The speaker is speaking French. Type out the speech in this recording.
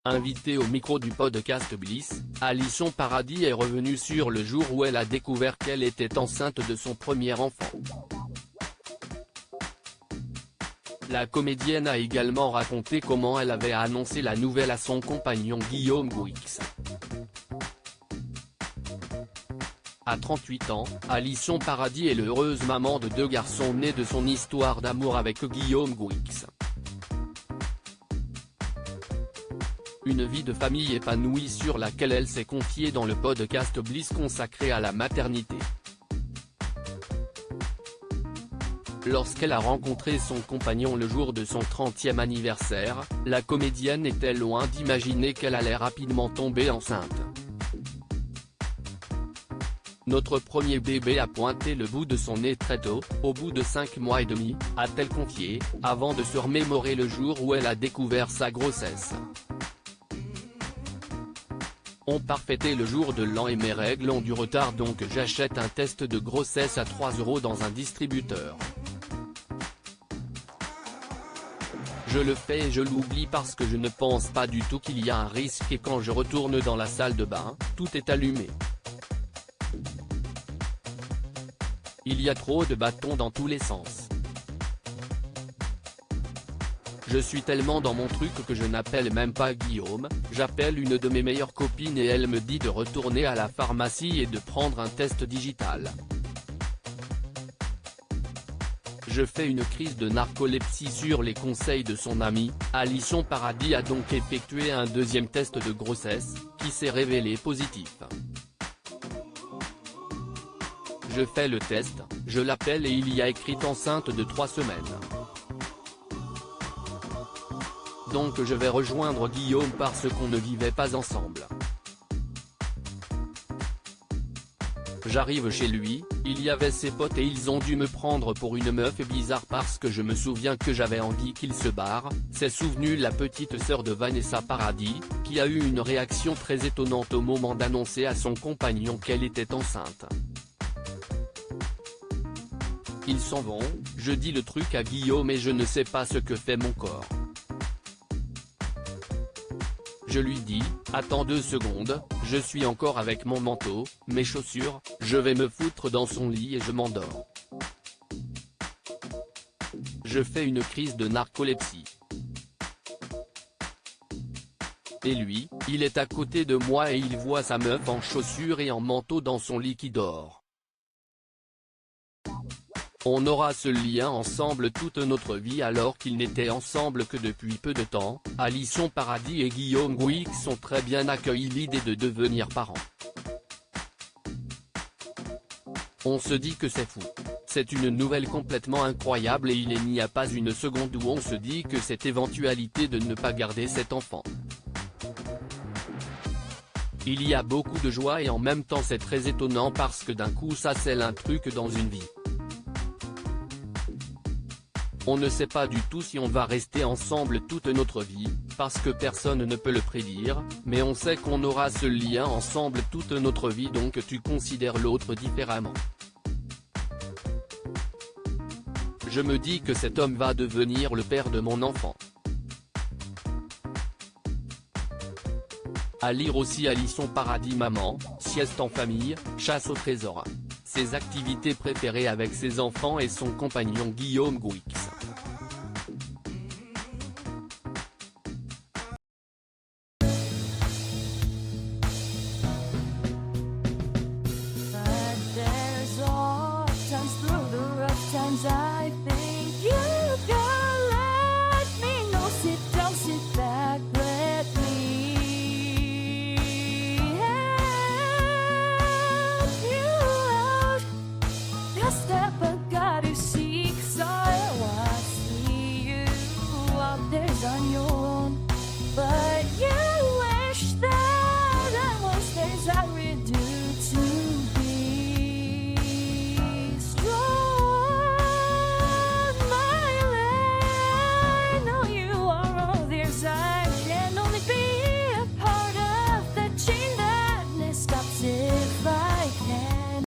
Invitée au micro du podcast Bliss, Alisson Paradis est revenue sur le jour où elle a découvert qu'elle était enceinte de son premier enfant. La comédienne a également raconté comment elle avait annoncé la nouvelle à son compagnon Guillaume Gouix. À 38 ans, Alisson Paradis est l'heureuse maman de 2 garçons nés de son histoire d'amour avec Guillaume Gouix. Une vie de famille épanouie sur laquelle elle s'est confiée dans le podcast Bliss consacré à la maternité. Lorsqu'elle a rencontré son compagnon le jour de son 30e anniversaire, la comédienne était loin d'imaginer qu'elle allait rapidement tomber enceinte. Notre premier bébé a pointé le bout de son nez très tôt, au bout de 5 mois et demi, a-t-elle confié, avant de se remémorer le jour où elle a découvert sa grossesse. On part fêter le jour de l'an et mes règles ont du retard donc j'achète un test de grossesse à 3 € dans un distributeur. Je le fais et je l'oublie parce que je ne pense pas du tout qu'il y a un risque et quand je retourne dans la salle de bain, tout est allumé. Il y a trop de bâtons dans tous les sens. Je suis tellement dans mon truc que je n'appelle même pas Guillaume, j'appelle une de mes meilleures copines et elle me dit de retourner à la pharmacie et de prendre un test digital. Je fais une crise de narcolepsie sur les conseils de son ami. Alisson Paradis a donc effectué un deuxième test de grossesse, qui s'est révélé positif. Je fais le test, je l'appelle et il y a écrit enceinte de 3 semaines. Donc je vais rejoindre Guillaume parce qu'on ne vivait pas ensemble. J'arrive chez lui, il y avait ses potes et ils ont dû me prendre pour une meuf bizarre parce que je me souviens que j'avais envie qu'il se barre, s'est souvenue la petite sœur de Vanessa Paradis, qui a eu une réaction très étonnante au moment d'annoncer à son compagnon qu'elle était enceinte. Ils s'en vont, je dis le truc à Guillaume et je ne sais pas ce que fait mon corps. Je lui dis, attends 2 secondes, je suis encore avec mon manteau, mes chaussures, je vais me foutre dans son lit et je m'endors. Je fais une crise de narcolepsie. Et lui, il est à côté de moi et il voit sa meuf en chaussures et en manteau dans son lit qui dort. On aura ce lien ensemble toute notre vie alors qu'ils n'étaient ensemble que depuis peu de temps. Alisson Paradis et Guillaume Gouix ont très bien accueilli l'idée de devenir parents. On se dit que c'est fou. C'est une nouvelle complètement incroyable et il n'y a pas une seconde où on se dit que cette éventualité de ne pas garder cet enfant. Il y a beaucoup de joie et en même temps c'est très étonnant parce que d'un coup ça scelle un truc dans une vie. On ne sait pas du tout si on va rester ensemble toute notre vie, parce que personne ne peut le prédire, mais on sait qu'on aura ce lien ensemble toute notre vie donc tu considères l'autre différemment. Je me dis que cet homme va devenir le père de mon enfant. À lire aussi Alisson Paradis maman, sieste en famille, chasse au trésor. Ses activités préférées avec ses enfants et son compagnon Guillaume Gouix.